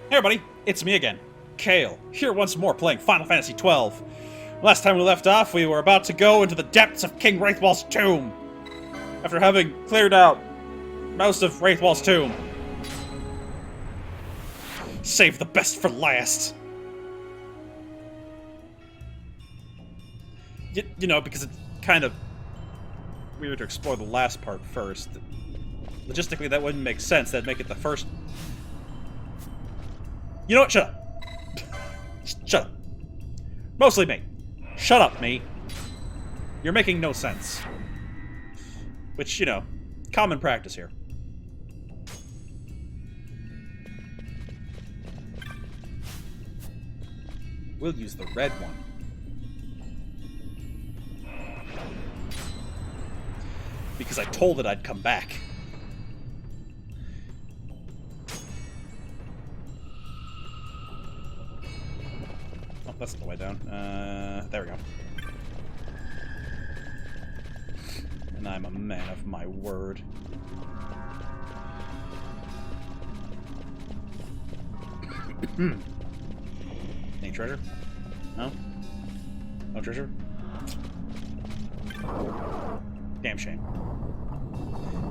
Hey everybody, it's me again, Kale, here once more playing Final Fantasy XII. Last time we left off, we were about to go into the depths of King Wraithwall's tomb. After having cleared out most of Wraithwall's tomb. Save the best for last. You know, because it's kind of weird to explore the last part first. Logistically, that wouldn't make sense. That'd make it the first... You know what? Shut up. Shut up. Mostly me. Shut up, me. You're making no sense. Which, you know, common practice here. We'll use the red one. Because I told it I'd come back. Oh, that's the way down. There we go. And I'm a man of my word. Any treasure? No? No treasure? Damn shame.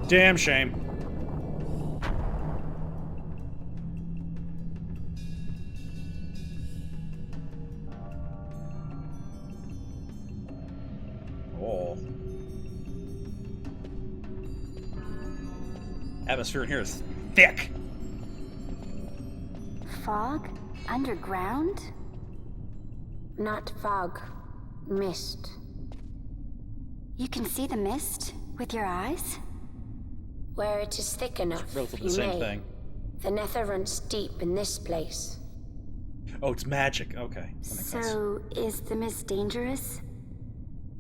Damn shame. Oh. Atmosphere in here is thick. Fog? Underground? Not fog. Mist. You can see the mist with your eyes? Where it is thick enough, Relatively you the same may. thing. The nether runs deep in this place. Oh, it's magic. Okay. That makes sense. So, is the mist dangerous?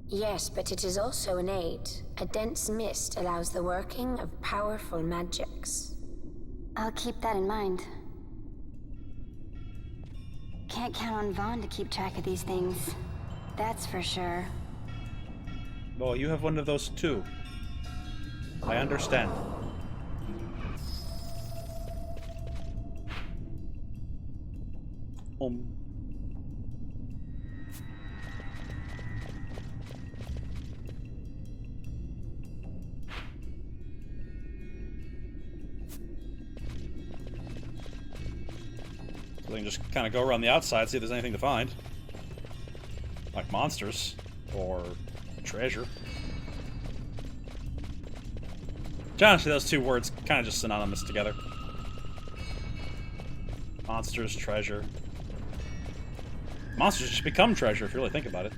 Yes, but it is also an aid. A dense mist allows the working of powerful magics. I'll keep that in mind. Can't count on Vaughn to keep track of these things. That's for sure. Well, you have one of those too. I understand. So we can just kind of go around the outside, see if there's anything to find. Like monsters. Or treasure. Honestly, those two words kind of just synonymous together. Monsters, treasure. Monsters just become treasure if you really think about it.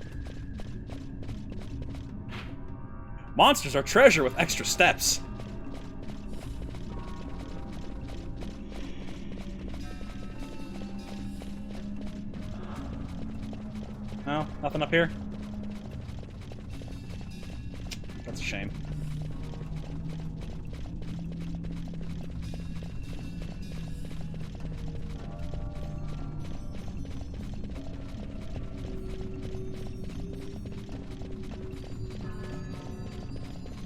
Monsters are treasure with extra steps. No, nothing up here? That's a shame.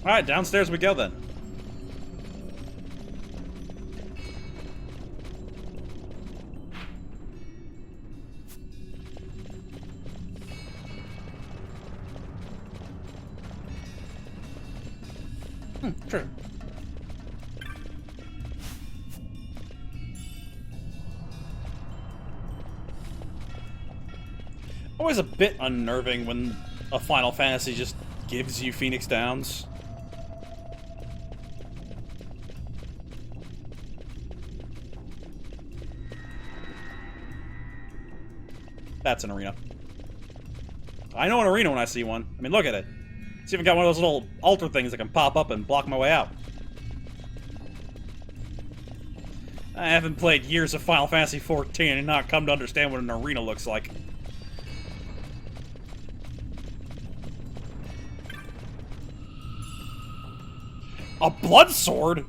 Alright, downstairs we go then. Sure. Always a bit unnerving when a Final Fantasy just gives you Phoenix Downs. That's an arena. I know an arena when I see one. I mean, look at it. It's even got one of those little altar things that can pop up and block my way out. I haven't played years of Final Fantasy XIV and not come to understand what an arena looks like. A blood sword?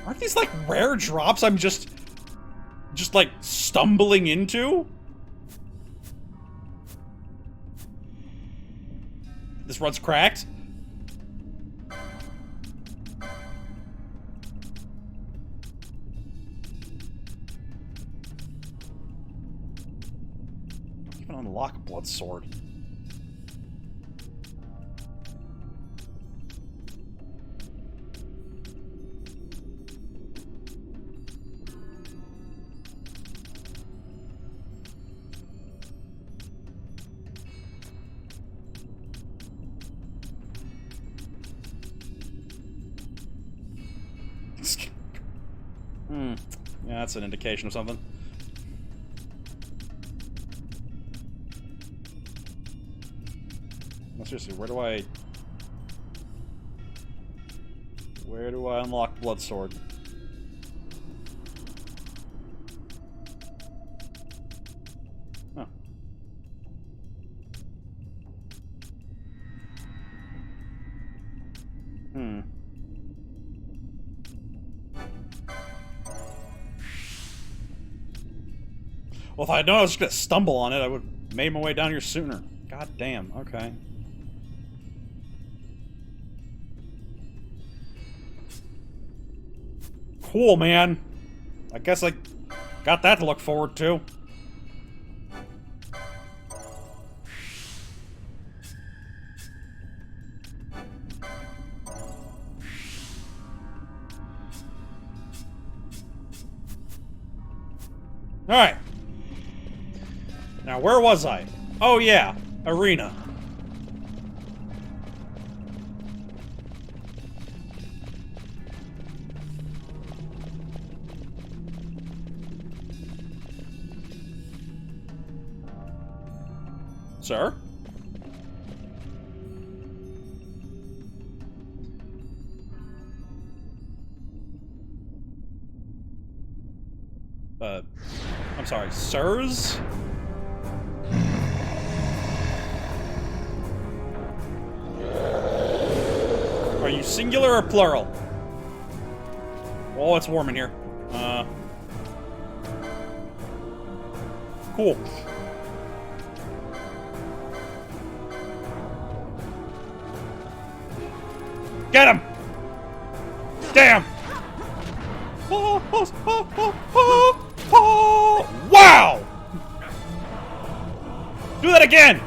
Aren't these like rare drops I'm just like stumbling into? This run's cracked? Unlock blood sword. Yeah, that's an indication of something. No, seriously, where do I unlock blood sword? Huh. Well, if I'd known I was just gonna stumble on it, I would have made my way down here sooner. God damn, okay. Cool, man. I guess I got that to look forward to. Alright. Now, where was I? Oh, yeah. Arena. Sir? I'm sorry, sirs? Are you singular or plural? Oh, it's warm in here. Cool. Get him! Damn! Wow! Do that again!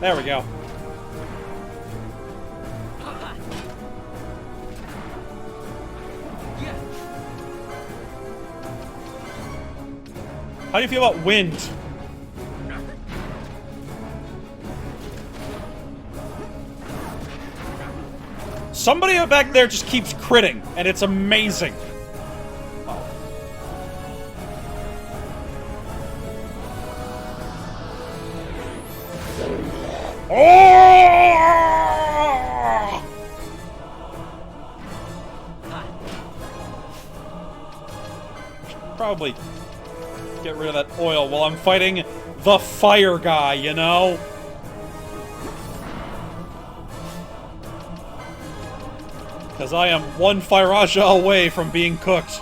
There we go. How do you feel about wind? Somebody back there just keeps critting, and it's amazing. Oh! Probably get rid of that oil while I'm fighting the fire guy, you know? Because I am one fire Raja away from being cooked.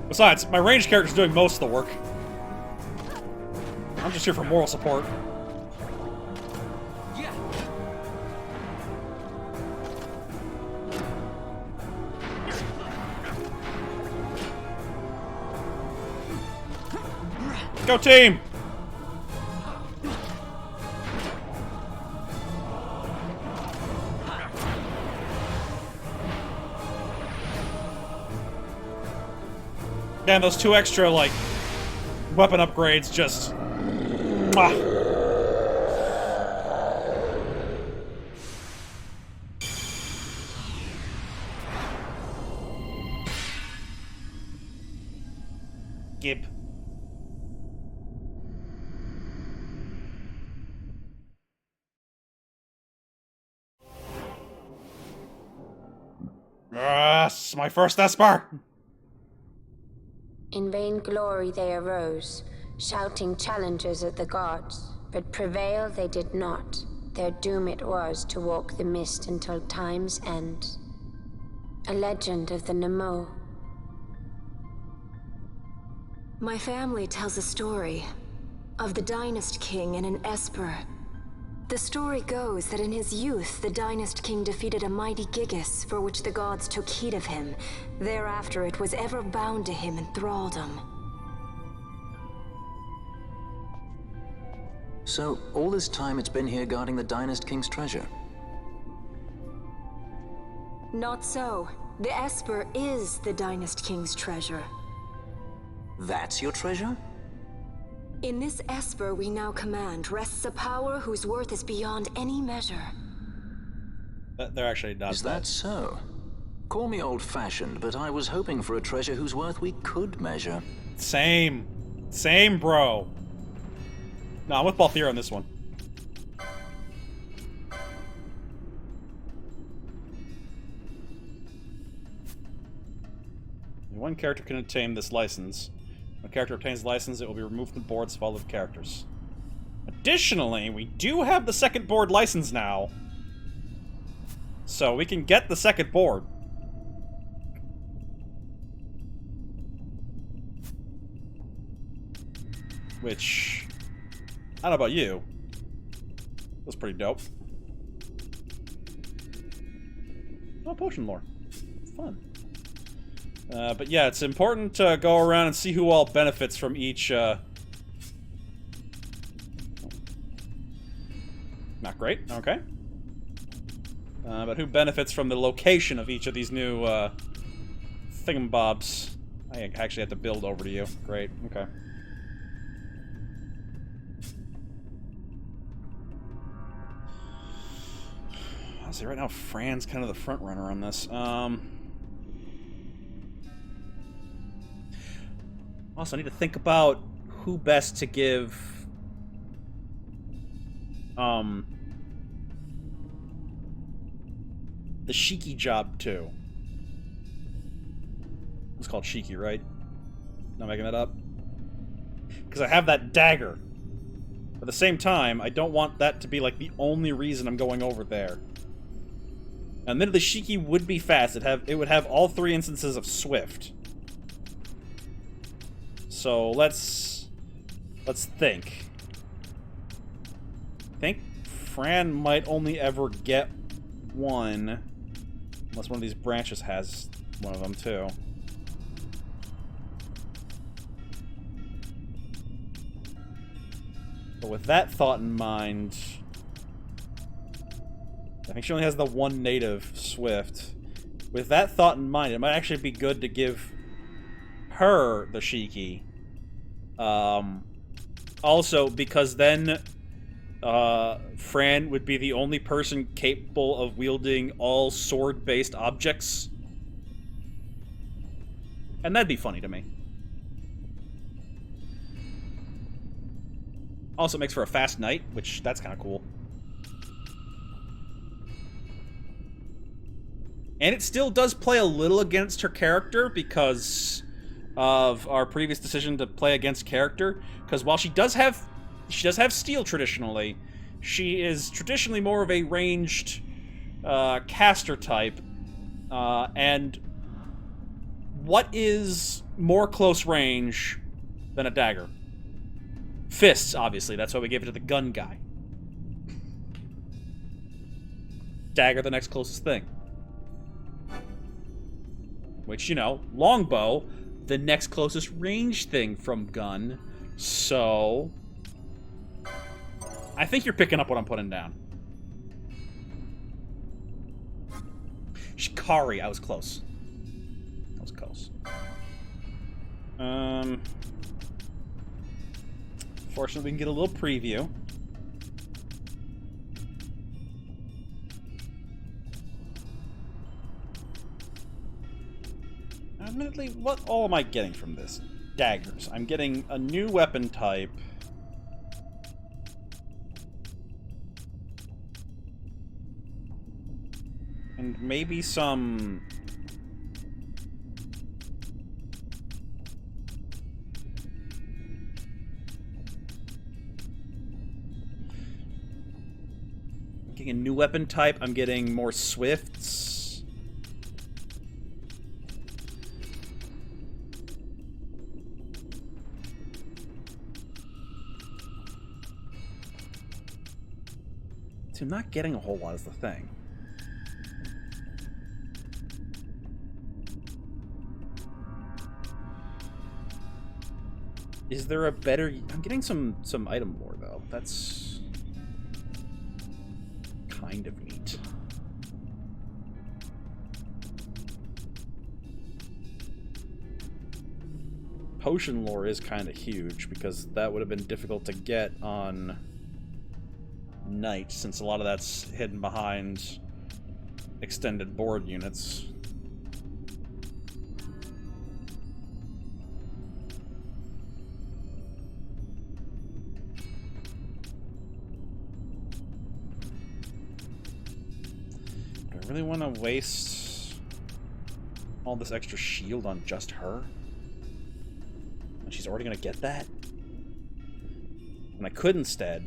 Besides, my ranged character's doing most of the work. I'm just here for moral support. Go team! Damn, those two extra, like, weapon upgrades just... Mwah. Gib. Yes, my first Esper! In vain glory they arose, shouting challenges at the gods, but prevail they did not. Their doom it was to walk the mist until time's end. A legend of the Nemo. My family tells a story of the Dynast King and an Esper. The story goes that in his youth, the Dynast King defeated a mighty Gigas, for which the gods took heed of him. Thereafter, it was ever bound to him in thraldom. So, all this time it's been here guarding the Dynast King's treasure? Not so. The Esper is the Dynast King's treasure. That's your treasure? In this Esper we now command rests a power whose worth is beyond any measure. They're actually not. Is that so? Call me old-fashioned, but I was hoping for a treasure whose worth we could measure. Same. Same, bro. No, I'm with Balthier on this one. One character can obtain this license. When a character obtains the license, it will be removed from the boards of all of the characters. Additionally, we do have the second board license now. So we can get the second board. Which, I don't know about you, that's pretty dope. Oh, potion lore. Fun. But yeah, it's important to go around and see who all benefits from each, Not great, okay. But who benefits from the location of each of these new, thingamabobs. I actually have to build over to you. Great, okay. I'll say right now, Fran's kind of the front runner on this. Also, I need to think about who best to give, the Shiki job to. It's called Shiki, right? Not making that up? Because I have that dagger. At the same time, I don't want that to be, like, the only reason I'm going over there. And then the Shiki would be fast. It would have all 3 instances of Swift. So let's think. I think Fran might only ever get one, unless one of these branches has one of them too. But with that thought in mind, I think she only has the one native Swift. With that thought in mind, it might actually be good to give her the Shiki. Also, because then Fran would be the only person capable of wielding all sword-based objects. And that'd be funny to me. Also makes for a fast night, which, that's kind of cool. And it still does play a little against her character because of our previous decision to play against character. Because while she does have steel traditionally, she is traditionally more of a ranged caster type. And what is more close range than a dagger? Fists, obviously. That's why we gave it to the gun guy. Dagger, the next closest thing. Which, you know, longbow, the next closest range thing from gun. So I think you're picking up what I'm putting down. Shikari, I was close. I was close. Fortunately, we can get a little preview. Admittedly, what all am I getting from this? Daggers. I'm getting a new weapon type. And maybe some... I'm getting a new weapon type. I'm getting more swifts. See, I'm not getting a whole lot is the thing. Is there a better... I'm getting some item lore, though. That's kind of neat. Potion lore is kind of huge, because that would have been difficult to get on Knight, since a lot of that's hidden behind extended board units. Do I really want to waste all this extra shield on just her? And she's already going to get that? And I could instead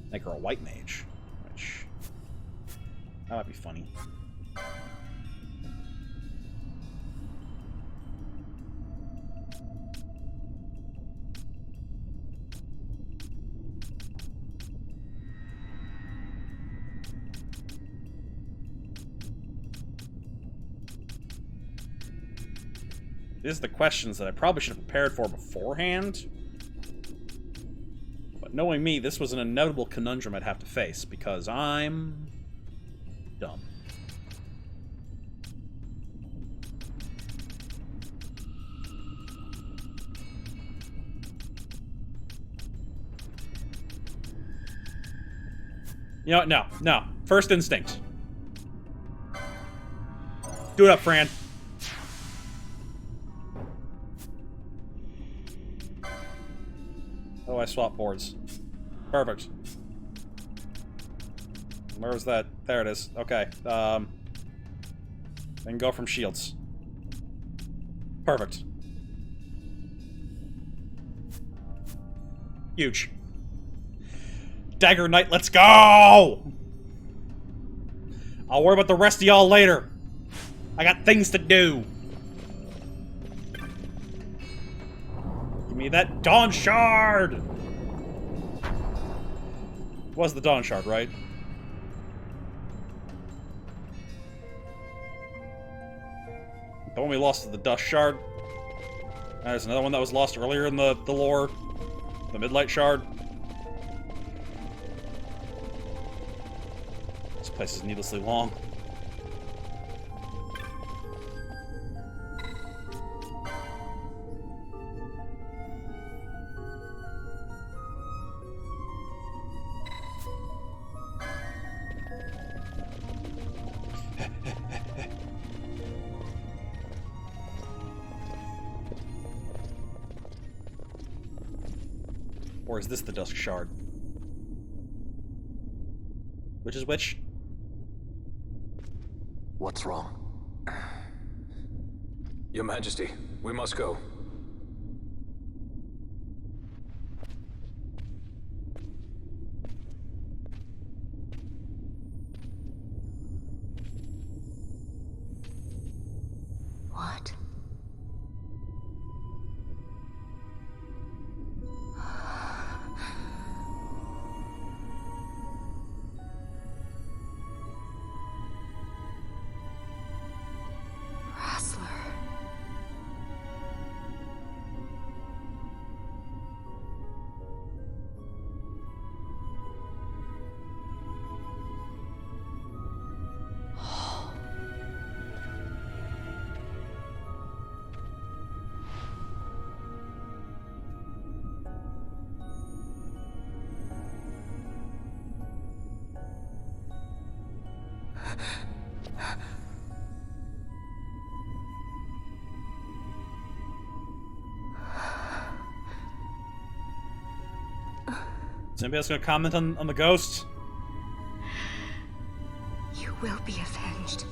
make her a white mage, which... that might be funny. These are the questions that I probably should have prepared for beforehand. But knowing me, this was an inevitable conundrum I'd have to face, because I'm... dumb. You know what? No, no. First instinct. Do it up, Fran. Oh, I swapped boards. Perfect. Where was that? There it is. Okay. Then go from shields. Perfect. Huge. Dagger Knight, let's go! I'll worry about the rest of y'all later. I got things to do. Give me that Dawn Shard! Was the Dawn Shard, right? The one we lost to the Dust Shard. There's another one that was lost earlier in the lore. The Midlight Shard. This place is needlessly long. Or is this the Dusk Shard? Which is which? What's wrong? Your Majesty, we must go. What? Wrestler. Is anybody else gonna comment on the ghost? You will be avenged.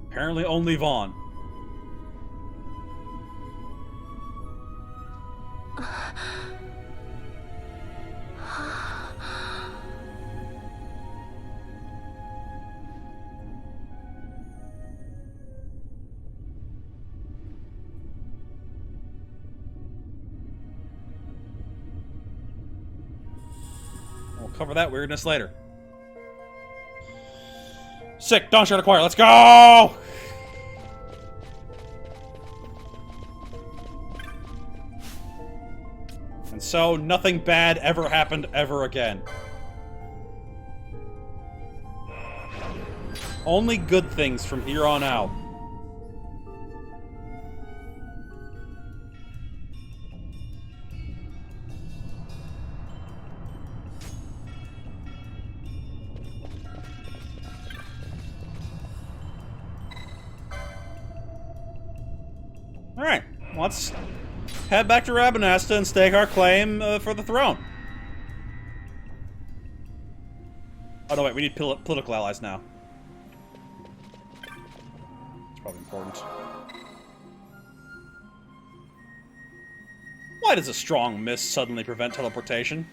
Apparently only Vaughn. cover that weirdness later. Sick! Dawn Shard acquired, let's go! And so, nothing bad ever happened ever again. Only good things from here on out. Alright, let's head back to Rabanasta and stake our claim for the throne. Oh no, wait, we need political allies now. It's probably important. Why does a strong mist suddenly prevent teleportation?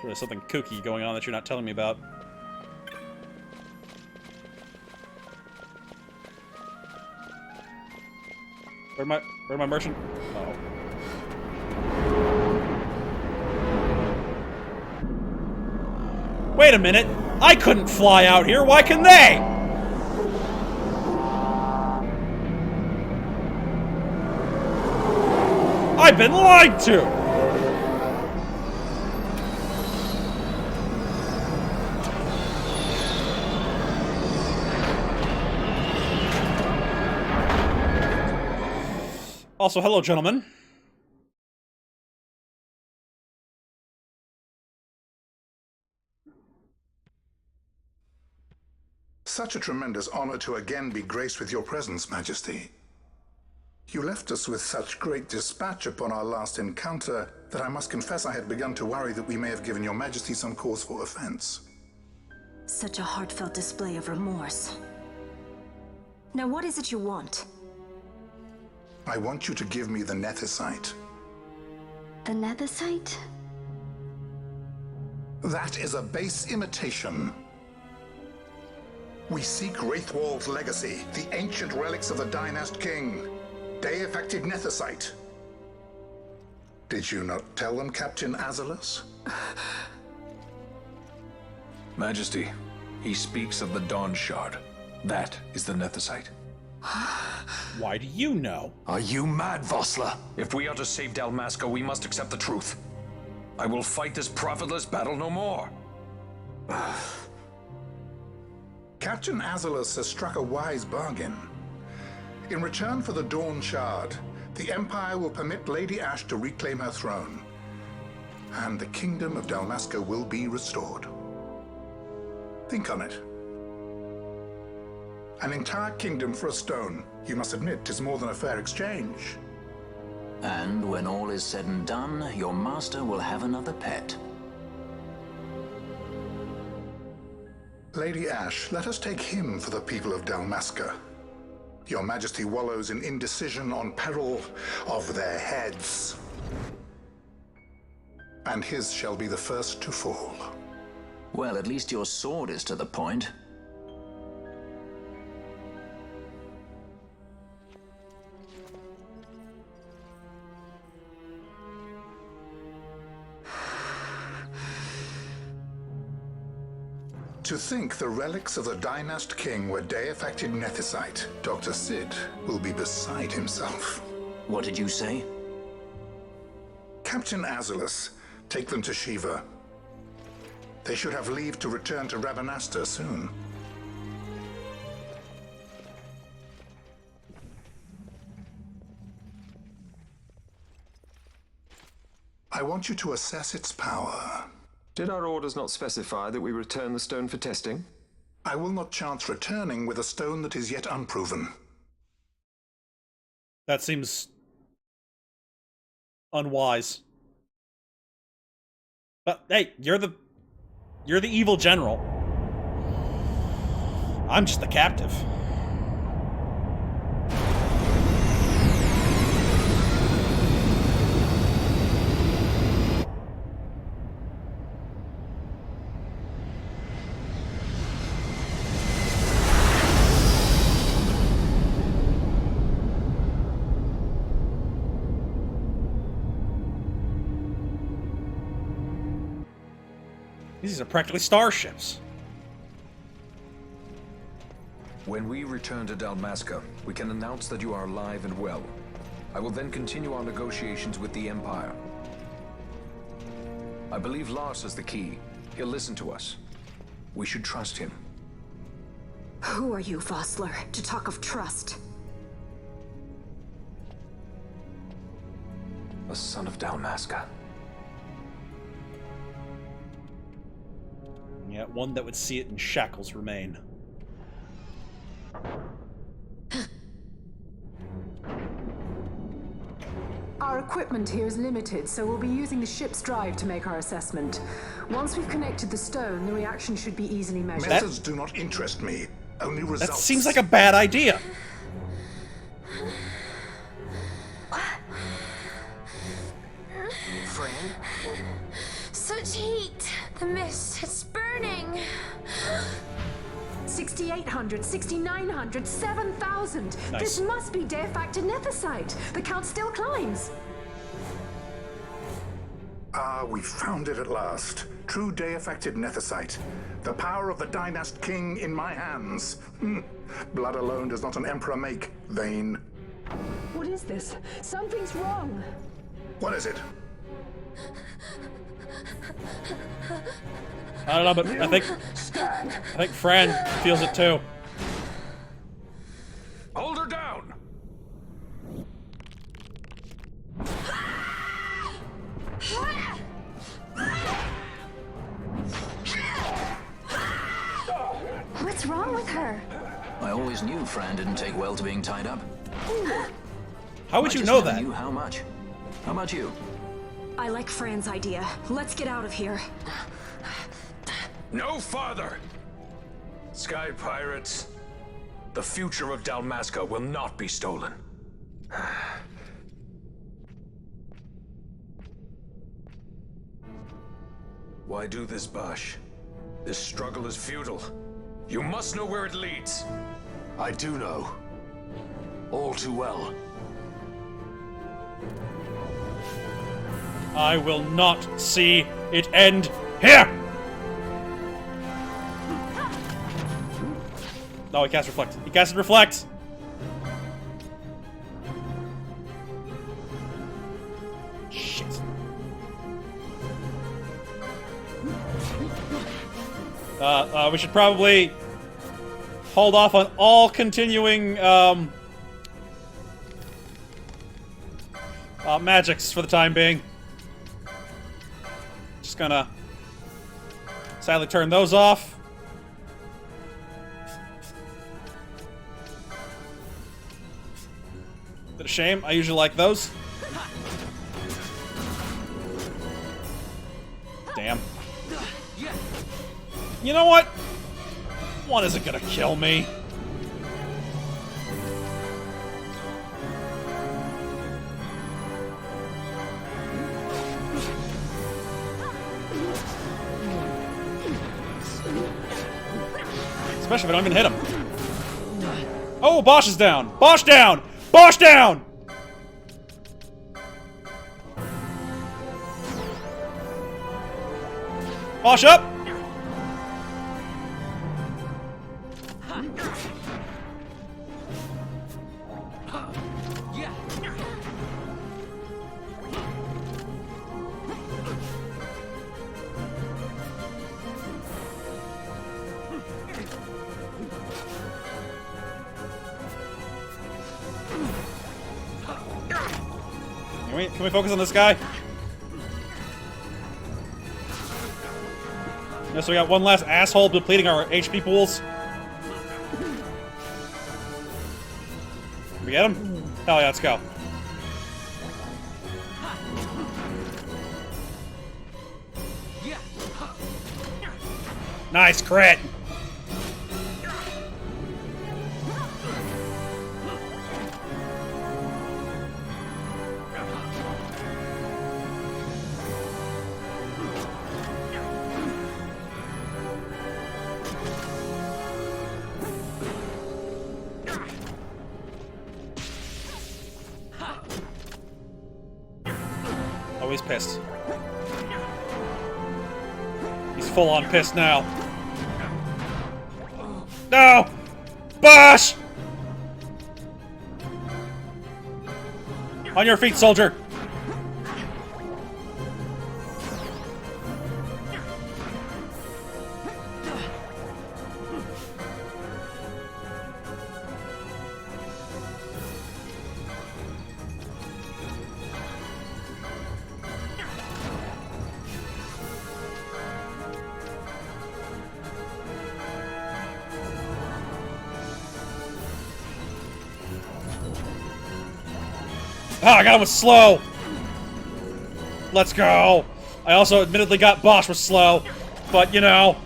There's something kooky going on that you're not telling me about. Where'd my merchant? Uh-oh. Wait a minute! I couldn't fly out here, why can they? I've been lied to! Also, hello, gentlemen. Such a tremendous honor to again be graced with your presence, Majesty. You left us with such great dispatch upon our last encounter that I must confess I had begun to worry that we may have given your Majesty some cause for offense. Such a heartfelt display of remorse. Now what is it you want? I want you to give me the Nethicite. The Nethicite? That is a base imitation. We seek Wraithwall's legacy, the ancient relics of the Dynast King. Day-affected Nethicite. Did you not tell them, Captain Azalus? Majesty, he speaks of the Dawn Shard. That is the Nethicite. Why do you know? Are you mad, Vossler? If we are to save Dalmasca, we must accept the truth. I will fight this profitless battle no more. Captain Azalus has struck a wise bargain. In return for the Dawn Shard, the Empire will permit Lady Ash to reclaim her throne, and the Kingdom of Dalmasca will be restored. Think on it. An entire kingdom for a stone. You must admit, 'tis more than a fair exchange. And when all is said and done, your master will have another pet. Lady Ash, let us take him for the people of Dalmasca. Your Majesty wallows in indecision on peril of their heads. And his shall be the first to fall. Well, at least your sword is to the point. To think the relics of the Dynast King were day-affected Nethicite, Dr. Sid will be beside himself. What did you say? Captain Azalus, take them to Shiva. They should have leave to return to Rabanasta soon. I want you to assess its power. Did our orders not specify that we return the stone for testing? I will not chance returning with a stone that is yet unproven. That seems unwise. But hey, you're the evil general. I'm just the captive. These are practically starships. When we return to Dalmasca, we can announce that you are alive and well. I will then continue our negotiations with the Empire. I believe Lars has the key. He'll listen to us. We should trust him. Who are you, Vossler, to talk of trust? A son of Dalmasca. Yeah, one that would see it in shackles remain. Our equipment here is limited, so we'll be using the ship's drive to make our assessment. Once we've connected the stone, the reaction should be easily measured. Methods do not interest me. Only results. That seems like a bad idea. Friend? Such heat! The mist, it's burning! 6,800, 6,900, 7,000! Nice. This must be Deifacted Nethicite! The count still climbs! Ah, we found it at last. True day-affected Nethicite. The power of the Dynast King in my hands. Blood alone does not an emperor make, Vayne. What is this? Something's wrong! What is it? I don't know, but I think Fran feels it too. Hold her down! What's wrong with her? I always knew Fran didn't take well to being tied up. How would I you just know never that? knew how much. How about you? I like Fran's idea. Let's get out of here. No farther! Sky Pirates, the future of Dalmasca will not be stolen. Why do this, Bosch? This struggle is futile. You must know where it leads. I do know. All too well. I will not see it end here! No, he cast Reflect. He casted Reflect! Shit. We should probably hold off on all continuing, magics for the time being. Just gonna sadly turn those off. Bit of shame. I usually like those. Damn. You know what? One isn't gonna kill me. Especially if I don't even hit him. Oh, Bosch is down! Bosch down! Bosch down! Bosch up! Can we focus on this guy? Yeah, so we got one last asshole depleting our HP pools. We get him? Hell yeah, let's go. Nice crit! Always pissed. He's full-on pissed now. No! Bosh! On your feet, soldier! Ah, I got him with slow! Let's go! I also admittedly got Bosch with slow, but you know.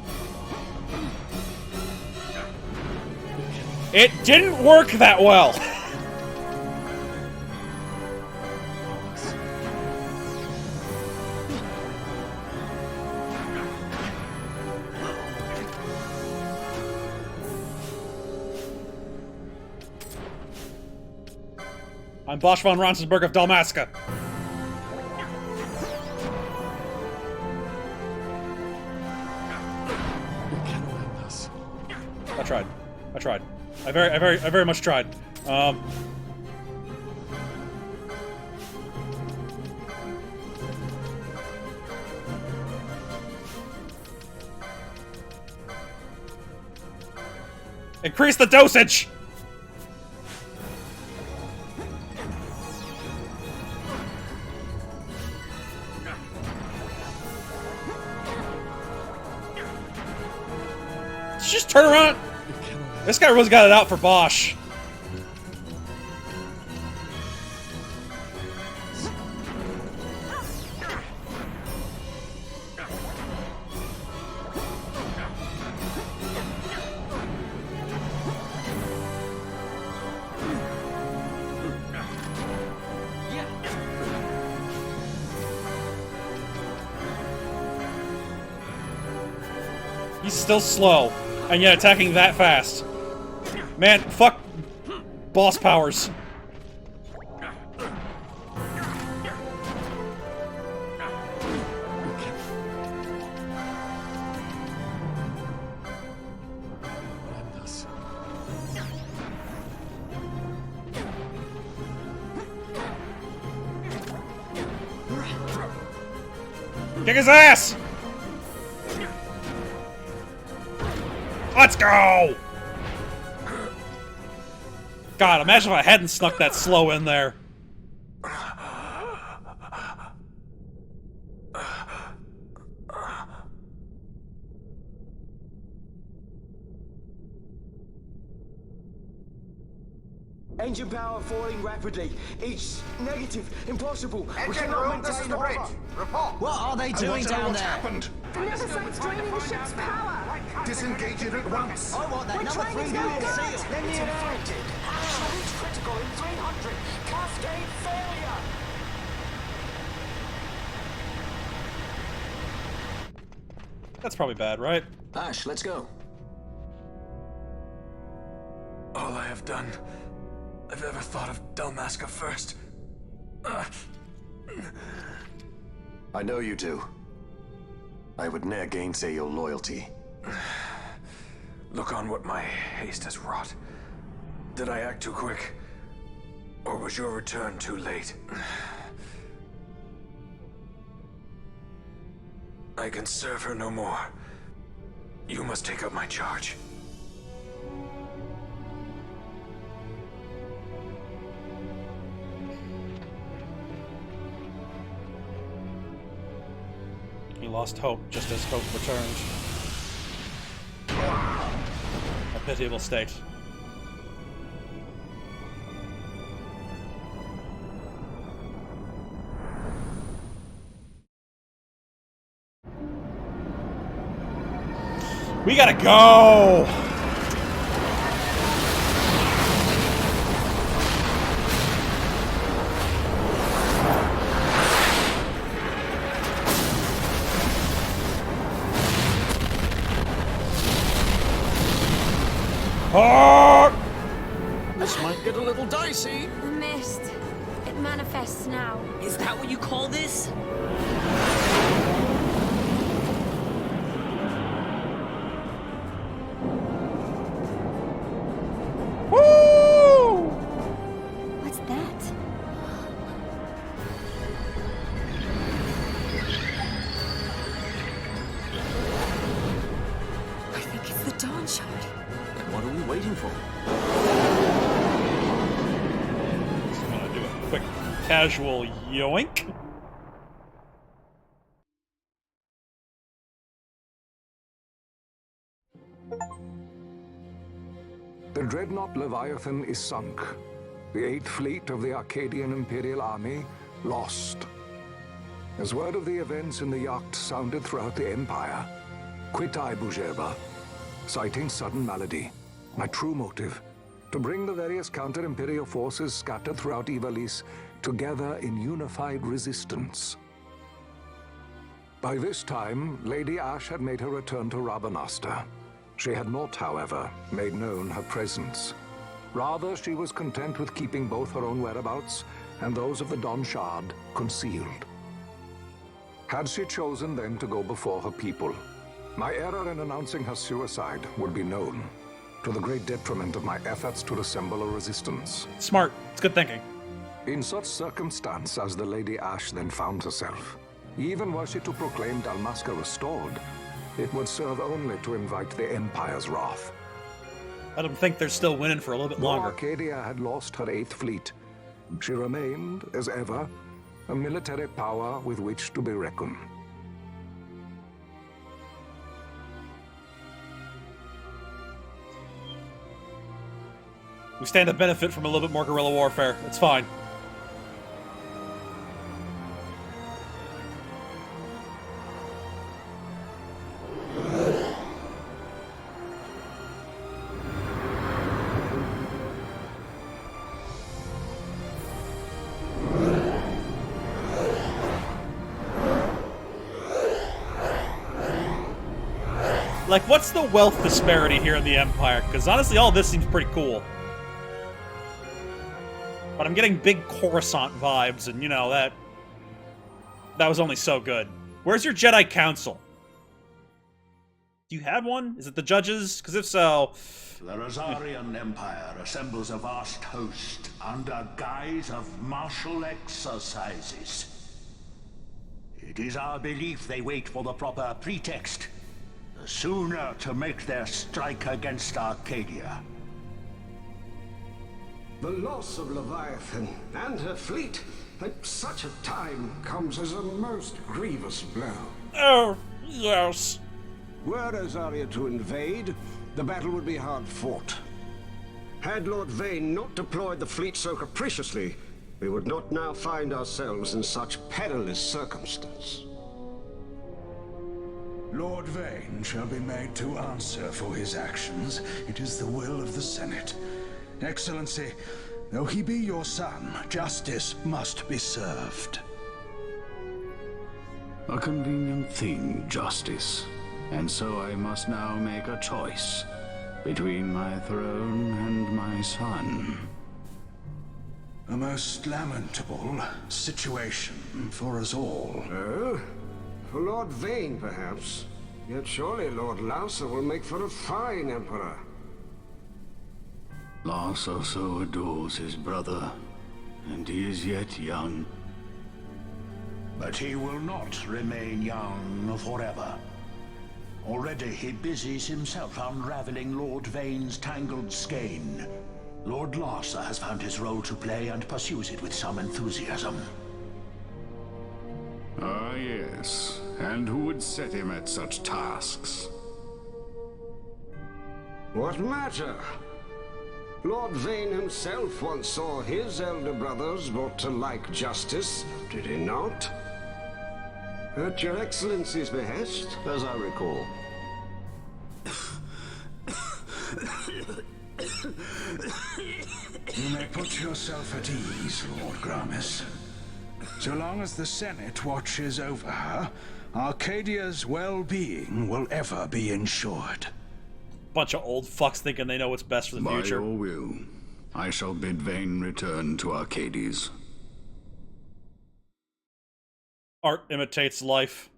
It didn't work that well! I'm Bosch von Ronsensburg of Dalmasca. I tried. I tried. I very much tried. Increase the dosage! Just turn around. This guy really got it out for Bosch. He's still slow. And yet attacking that fast. Man, fuck boss powers. Kick his ass! Let's go! God, imagine if I hadn't snuck that slow in there. Engine power falling rapidly. Each negative. Impossible. Engine room, this is the bridge. Report. What are they doing down there? Happened? The Nemesis draining the ship's power! Disengage it at once. I want that We're number trying 3 to unit get seal. Let me know. Absolute critical in 300. Cascade failure. That's probably bad, right? Ash, let's go. All I have done, I've ever thought of Dalmasca first. I know you do. I would ne'er gainsay your loyalty. Look on what my haste has wrought. Did I act too quick? Or was your return too late? I can serve her no more. You must take up my charge. He lost hope just as hope returned. A pitiable state. We gotta go! This might get a little dicey. The mist. It manifests now. Is that what you call this? quick casual yoink. The dreadnought Leviathan is sunk. The 8th Fleet of the Arcadian Imperial Army lost. As word of the events in the yacht sounded throughout the Empire, quit I Bujeba, citing sudden malady. My true motive, to bring the various counter-imperial forces scattered throughout Ivalice together in unified resistance. By this time, Lady Ash had made her return to Rabanastre. She had not, however, made known her presence. Rather, she was content with keeping both her own whereabouts and those of the Don Shard concealed. Had she chosen then to go before her people, my error in announcing her suicide would be known, to the great detriment of my efforts to assemble a resistance. Smart. It's good thinking. In such circumstance as the Lady Ash then found herself, even were she to proclaim Dalmasca restored, it would serve only to invite the Empire's wrath. I don't think they're still winning for a little bit Though longer. Arcadia had lost her 8th Fleet, she remained, as ever, a military power with which to be reckoned. We stand to benefit from a little bit more guerrilla warfare. It's fine. Like, what's the wealth disparity here in the Empire? Because honestly, all this seems pretty cool. But I'm getting big Coruscant vibes, and you know, that was only so good. Where's your Jedi Council? Do you have one? Is it the judges? Because if so... The Rosarian Empire assembles a vast host under guise of martial exercises. It is our belief they wait for the proper pretext, the sooner to make their strike against Arcadia. The loss of Leviathan and her fleet at such a time comes as a most grievous blow. Oh, yes. Were Rosaria to invade, the battle would be hard fought. Had Lord Vane not deployed the fleet so capriciously, we would not now find ourselves in such perilous circumstance. Lord Vane shall be made to answer for his actions. It is the will of the Senate. Excellency, though he be your son, justice must be served. A convenient thing, justice. And so I must now make a choice between my throne and my son. A most lamentable situation for us all. Oh? For Lord Vane, perhaps. Yet surely Lord Larsa will make for a fine emperor. Larsa so adores his brother, and he is yet young. But he will not remain young forever. Already he busies himself unraveling Lord Vane's tangled skein. Lord Larsa has found his role to play and pursues it with some enthusiasm. Ah, yes. And who would set him at such tasks? What matter? Lord Vane himself once saw his elder brothers brought to like justice, did he not? At your Excellency's behest, as I recall. You may put yourself at ease, Lord Gramis. So long as the Senate watches over her, Arcadia's well-being will ever be ensured. Bunch of old fucks thinking they know what's best for the future. By your will, I shall bid Vane return to Arcades. Art imitates life.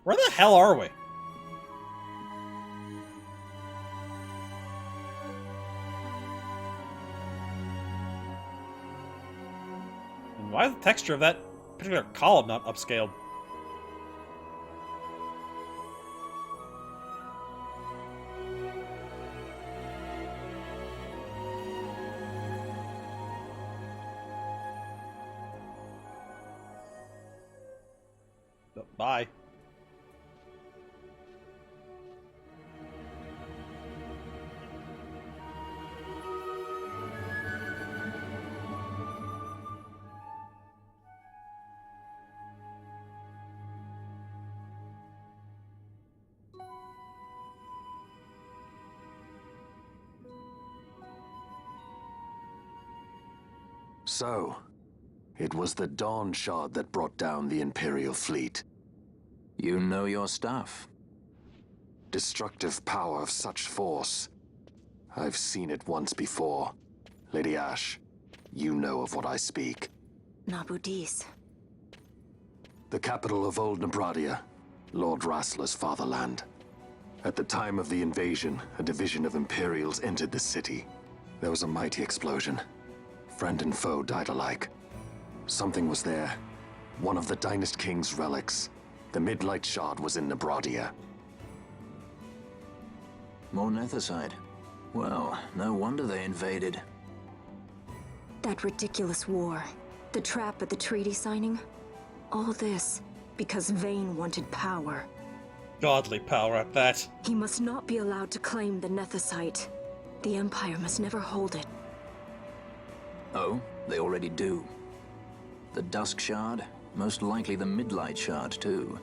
Where the hell are we? And why is the texture of that particular column not upscaled? Bye. So, it was the Dawn Shard that brought down the Imperial fleet. You know your stuff. Destructive power of such force. I've seen it once before. Lady Ash, you know of what I speak. Nabudis. The capital of Old Nebradia, Lord Rassler's fatherland. At the time of the invasion, a division of Imperials entered the city. There was a mighty explosion. Friend and foe died alike. Something was there. One of the Dynast King's relics. The Midlight Shard was in Nebradia. More Nethicite. Well, no wonder they invaded. That ridiculous war. The trap at the treaty signing. All this because Vayne wanted power. Godly power at that. He must not be allowed to claim the Nethicite. The Empire must never hold it. Oh, they already do. The Dusk Shard, most likely the Midlight Shard too.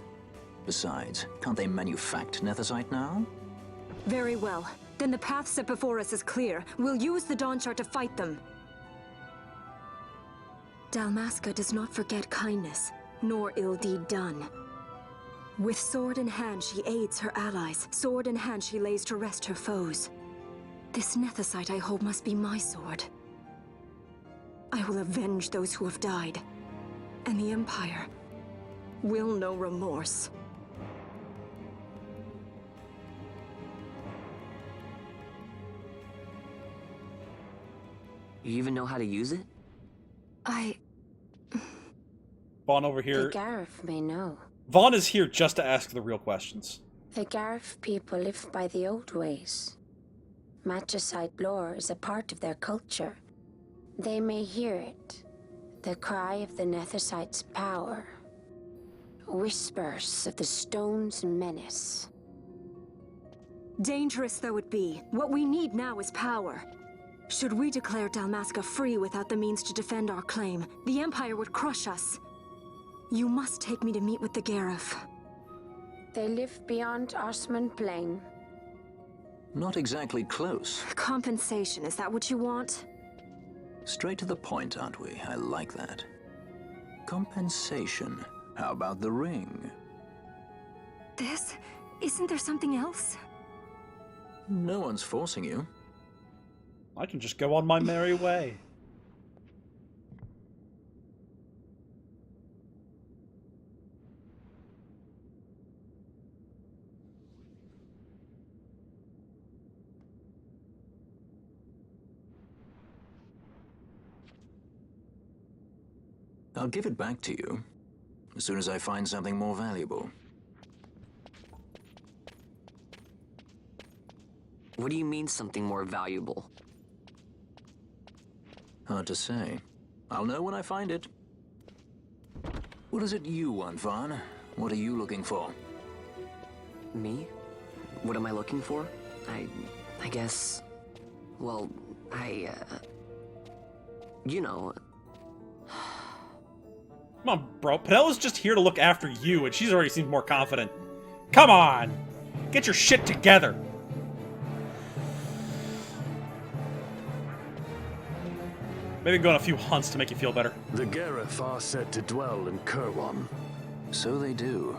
Besides, can't they manufacture Nethicite now? Very well. Then the path set before us is clear. We'll use the Dawn Shard to fight them. Dalmasca does not forget kindness, nor ill deed done. With sword in hand, she aids her allies. Sword in hand, she lays to rest her foes. This Nethicite I hold must be my sword. I will avenge those who have died, and the Empire will know remorse. You even know how to use it? Vaughn over here. The Garif may know. Vaughn is here just to ask the real questions. The Garif people live by the old ways. Matricide lore is a part of their culture. They may hear it. The cry of the Nethicite's power. Whispers of the stone's menace. Dangerous though it be, what we need now is power. Should we declare Dalmasca free without the means to defend our claim, the Empire would crush us. You must take me to meet with the Garif. They live beyond Osman Plain. Not exactly close. Compensation, is that what you want? Straight to the point, aren't we? I like that. Compensation. How about the ring? This? Isn't there something else? No one's forcing you. I can just go on my merry way. I'll give it back to you as soon as I find something more valuable. What do you mean something more valuable? Hard to say. I'll know when I find it. What is it you want, Vaughn? What are you looking for? Me? What am I looking for? I guess... Well, you know... Come on, bro. Penelo's just here to look after you, and she's already seemed more confident. Come on! Get your shit together! Maybe go on a few hunts to make you feel better. The Garif are said to dwell in Kirwan. So they do.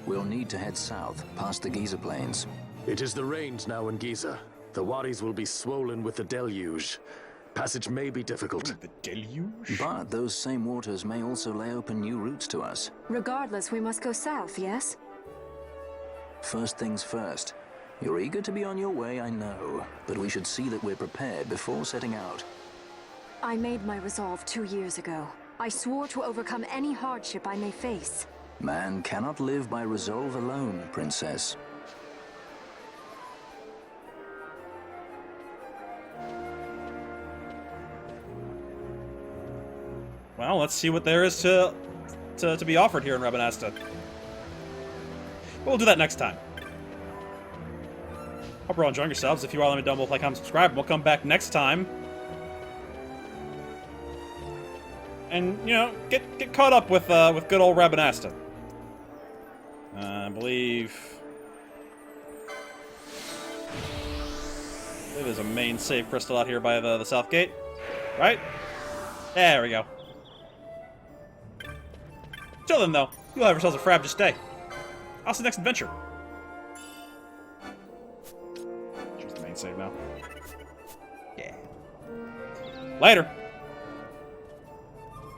We'll need to head south, past the Giza Plains. It is the rains now in Giza. The wadis will be swollen with the deluge. Passage may be difficult. The deluge? But those same waters may also lay open new routes to us. Regardless, we must go south, yes? First things first. You're eager to be on your way, I know. But we should see that we're prepared before setting out. I made my resolve 2 years ago. I swore to overcome any hardship I may face. Man cannot live by resolve alone, Princess. Well, let's see what there is to be offered here in Rabanasta. But we'll do that next time. Hope you're all enjoying yourselves. If you are, let me know, like, comment, subscribe, and we'll come back next time. And, you know, get caught up with good old Rabanasta. I believe there's a main save crystal out here by the south gate. Right? There we go. Till then, though, you'll have yourselves a frabjous day. I'll see you next adventure. Choose the main save now. Yeah. Later.